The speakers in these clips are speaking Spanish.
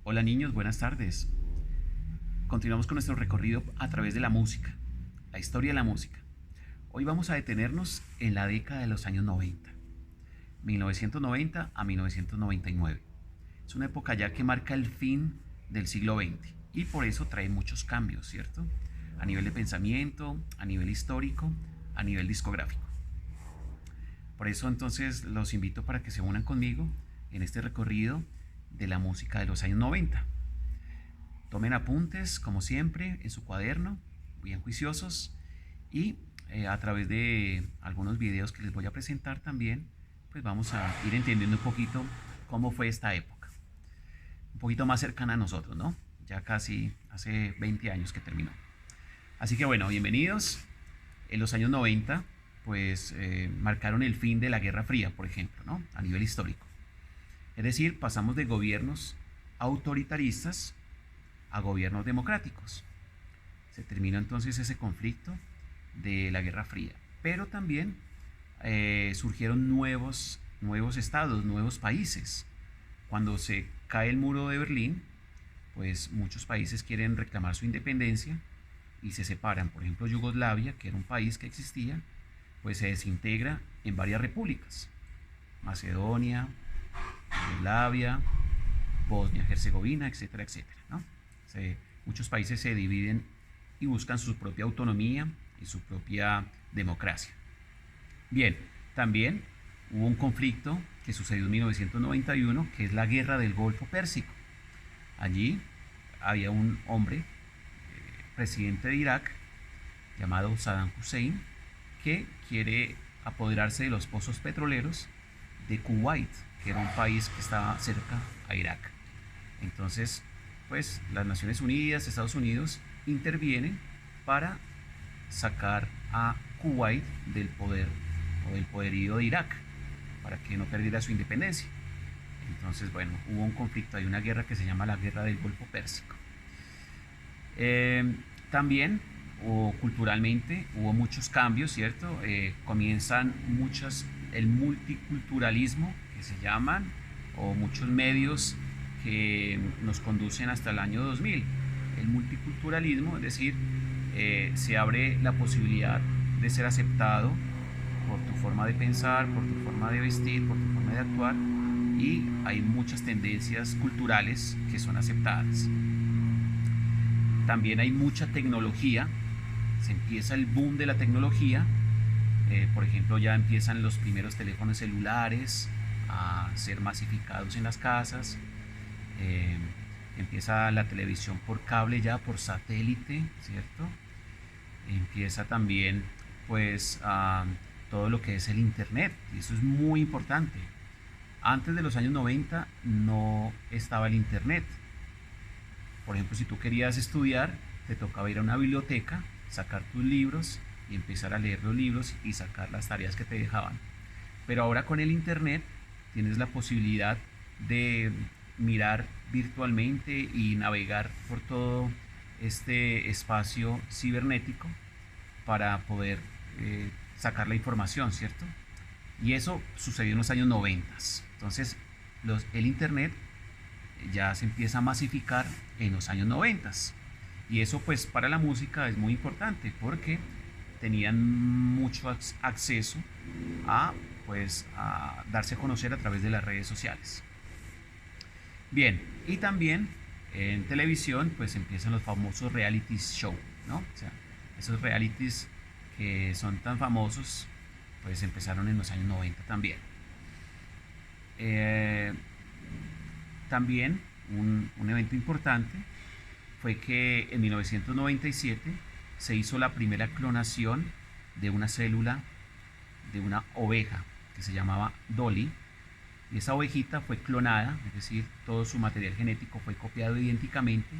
Hola niños, buenas tardes. Continuamos con nuestro recorrido a través de la música, la historia de la música. Hoy vamos a detenernos en la década de los años 90, 1990 a 1999. Es una época ya que marca el fin del siglo XX y por eso trae muchos cambios, ¿cierto? A nivel de pensamiento, a nivel histórico, a nivel discográfico. Por eso entonces los invito para que se unan conmigo en este recorrido de la música de los años 90. Tomen apuntes, como siempre, en su cuaderno, bien juiciosos, y a través de algunos videos que les voy a presentar también, pues vamos a ir entendiendo un poquito cómo fue esta época. Un poquito más cercana a nosotros, ¿no? Ya casi hace 20 años que terminó. Así que bueno, bienvenidos. En los años 90, pues marcaron el fin de la Guerra Fría, por ejemplo, ¿no? A nivel histórico. Es decir, pasamos de gobiernos autoritaristas a gobiernos democráticos. Se terminó entonces ese conflicto de la Guerra Fría. Pero también surgieron nuevos estados, nuevos países. Cuando se cae el muro de Berlín, pues muchos países quieren reclamar su independencia y se separan. Por ejemplo, Yugoslavia, que era un país que existía, pues se desintegra en varias repúblicas. Macedonia, Yugoslavia, Bosnia-Herzegovina, etcétera, etcétera, ¿no? Muchos países se dividen y buscan su propia autonomía y su propia democracia. Bien, también hubo un conflicto que sucedió en 1991, que es la Guerra del Golfo Pérsico. Allí había un hombre, presidente de Irak, llamado Saddam Hussein, que quiere apoderarse de los pozos petroleros de Kuwait, que era un país que estaba cerca a Irak. Entonces, pues las Naciones Unidas, Estados Unidos, intervienen para sacar a Kuwait del poder o del poderío de Irak, para que no perdiera su independencia. Entonces, bueno, hubo un conflicto, hay una guerra que se llama la Guerra del Golfo Pérsico. También culturalmente hubo muchos cambios, ¿cierto? Comienzan el multiculturalismo, que se llaman, o muchos medios que nos conducen hasta el año 2000. El multiculturalismo, es decir, se abre la posibilidad de ser aceptado por tu forma de pensar, por tu forma de vestir, por tu forma de actuar, y hay muchas tendencias culturales que son aceptadas. También hay mucha tecnología, se empieza el boom de la tecnología, por ejemplo ya empiezan los primeros teléfonos celulares a ser masificados en las casas, empieza la televisión por cable ya, por satélite, ¿cierto? Empieza también pues todo lo que es el internet, y eso es muy importante. Antes de los años 90 no estaba el internet. Por ejemplo, si tú querías estudiar, te tocaba ir a una biblioteca, sacar tus libros y empezar a leer los libros y sacar las tareas que te dejaban. Pero ahora con el internet tienes la posibilidad de mirar virtualmente y navegar por todo este espacio cibernético para poder sacar la información, ¿cierto? Y eso sucedió en los años 90. Entonces, el internet ya se empieza a masificar en los años 90. Y eso pues para la música es muy importante porque tenían mucho acceso a pues a darse a conocer a través de las redes sociales. Bien, y también en televisión pues empiezan los famosos reality show, ¿no? O sea, esos realities que son tan famosos pues empezaron en los años 90 también. Eh, También un evento importante fue que en 1997 se hizo la primera clonación de una célula de una oveja que se llamaba Dolly. Y esa ovejita fue clonada, es decir, todo su material genético fue copiado idénticamente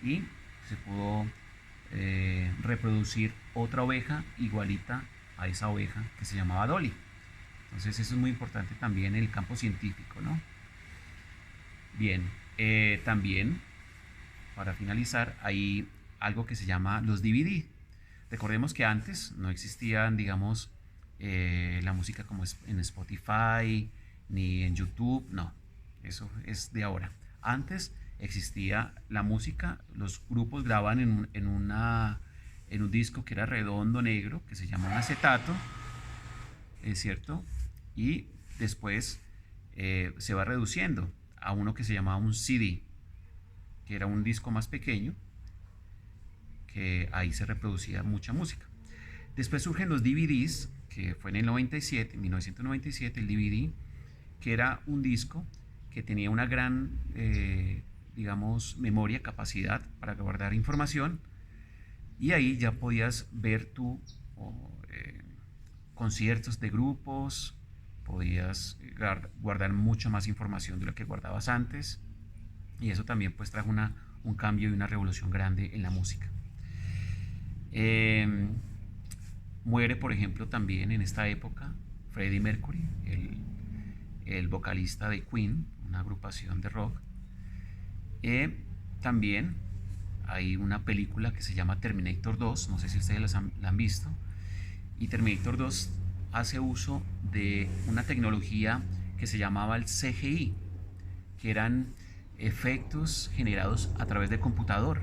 y se pudo reproducir otra oveja igualita a esa oveja que se llamaba Dolly. Entonces eso es muy importante también en el campo científico, ¿no? Bien, también para finalizar hay algo que se llama los DVD. Recordemos que antes no existían, digamos, la música como en Spotify ni en YouTube, no, eso es de ahora. Antes existía la música, los grupos grababan en un disco que era redondo negro, que se llama un acetato, ¿es cierto? Y después se va reduciendo a uno que se llamaba un CD, que era un disco más pequeño, que ahí se reproducía mucha música. Después surgen los DVDs, que fue en el 97, en 1997, el DVD, que era un disco que tenía una gran, digamos, memoria, capacidad para guardar información, y ahí ya podías ver tú conciertos de grupos, podías guardar mucho más información de lo que guardabas antes, y eso también pues trajo un cambio y una revolución grande en la música. Eh, Muere, por ejemplo, también en esta época Freddie Mercury, el vocalista de Queen, una agrupación de rock. También hay una película que se llama Terminator 2, no sé si ustedes la han visto, y Terminator 2 hace uso de una tecnología que se llamaba el CGI, que eran efectos generados a través de computador.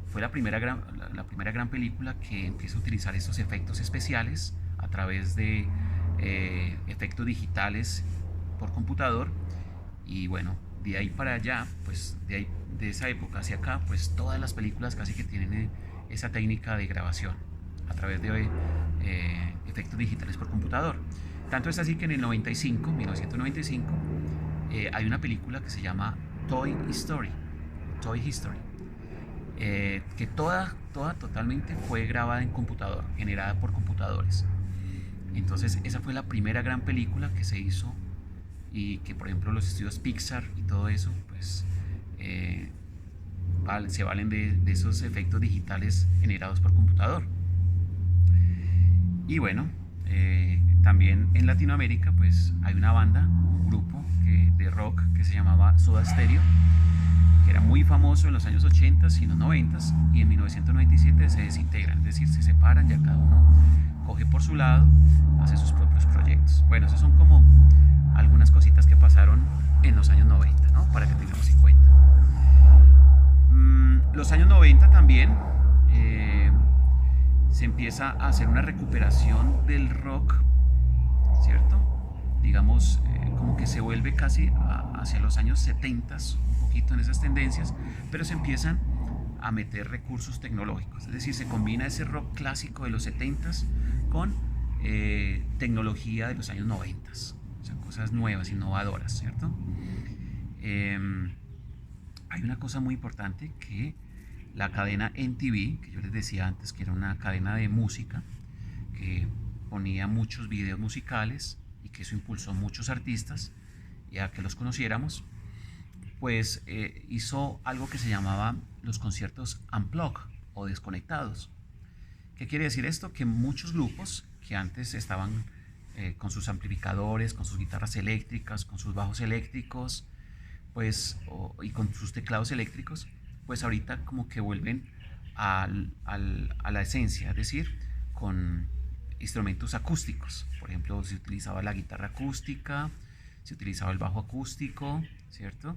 Fue la primera gran película que empieza a utilizar estos efectos especiales a través de efectos digitales por computador. Y bueno, de ahí para allá, pues de esa época hacia acá, pues todas las películas casi que tienen esa técnica de grabación a través de efectos digitales por computador. Tanto es así que en el 1995, hay una película que se llama Toy Story, que toda totalmente fue grabada en computador, generada por computadores. Entonces esa fue la primera gran película que se hizo, y que por ejemplo los estudios Pixar y todo eso pues se valen de esos efectos digitales generados por computador. Y bueno, también en Latinoamérica pues hay una banda, un grupo de rock que se llamaba Soda Stereo, que era muy famoso en los años 80 y los 90, y en 1997 se desintegran, es decir, se separan, ya cada uno coge por su lado, hace sus propios proyectos. Bueno, esos son como algunas cositas que pasaron en los años 90, ¿no? Para que tengamos en cuenta. Los años 90 también se empieza a hacer una recuperación del rock, ¿cierto? Digamos, como que se vuelve casi hacia los años 70, un poquito en esas tendencias, pero se empiezan a meter recursos tecnológicos, es decir, se combina ese rock clásico de los 70s con tecnología de los años 90, o sea, cosas nuevas, innovadoras, ¿cierto? Hay una cosa muy importante, que la cadena MTV, que yo les decía antes que era una cadena de música, que ponía muchos videos musicales y que eso impulsó muchos artistas y a que los conociéramos, pues hizo algo que se llamaba los conciertos unplugged o desconectados. ¿Qué quiere decir esto? Que muchos grupos que antes estaban con sus amplificadores, con sus guitarras eléctricas, con sus bajos eléctricos, pues, y con sus teclados eléctricos, pues ahorita como que vuelven a la esencia, es decir, con instrumentos acústicos. Por ejemplo, se utilizaba la guitarra acústica, se utilizaba el bajo acústico, ¿cierto?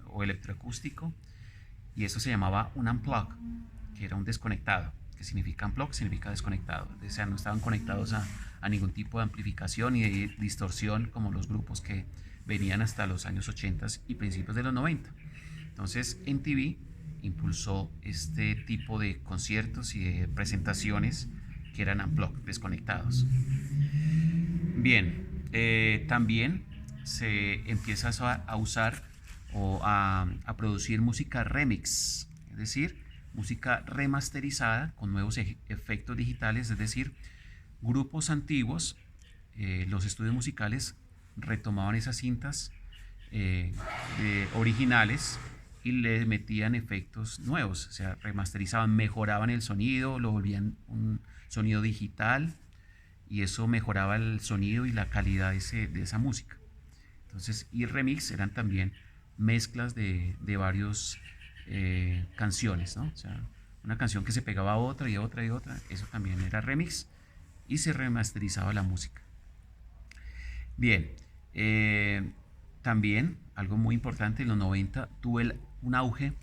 O electroacústico, y eso se llamaba un unplug, que era un desconectado. Que significa unplug, significa desconectado, o sea, no estaban conectados a ningún tipo de amplificación ni de distorsión como los grupos que venían hasta los años 80 y principios de los 90. Entonces MTV impulsó este tipo de conciertos y de presentaciones que eran unplugged, desconectados. Bien, también se empieza a usar o a producir música remix, es decir, música remasterizada con nuevos efectos digitales, es decir, grupos antiguos, los estudios musicales retomaban esas cintas originales y le metían efectos nuevos, o sea, remasterizaban, mejoraban el sonido, lo volvían un sonido digital, y eso mejoraba el sonido y la calidad de esa música. Entonces, y remix eran también mezclas de varios canciones, ¿no? O sea, una canción que se pegaba a otra y a otra y a otra, eso también era remix, y se remasterizaba la música. Bien, también algo muy importante, en los 90 un auge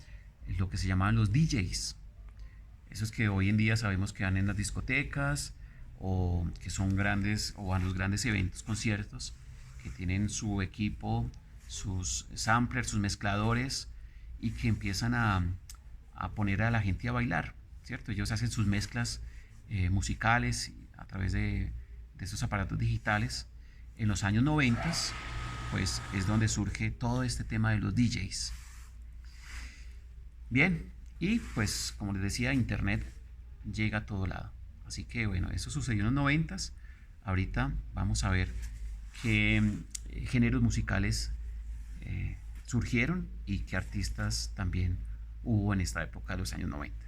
en lo que se llamaban los DJs. Esos que hoy en día sabemos que van en las discotecas o que son grandes o van a los grandes eventos, conciertos, que tienen su equipo, sus samplers, sus mezcladores y que empiezan a poner a la gente a bailar, ¿cierto? Ellos hacen sus mezclas musicales a través de esos aparatos digitales. En los años 90, pues es donde surge todo este tema de los DJs. Bien, y pues como les decía, Internet llega a todo lado. Así que bueno, eso sucedió en los 90. Ahorita vamos a ver qué géneros musicales surgieron y qué artistas también hubo en esta época de los años 90.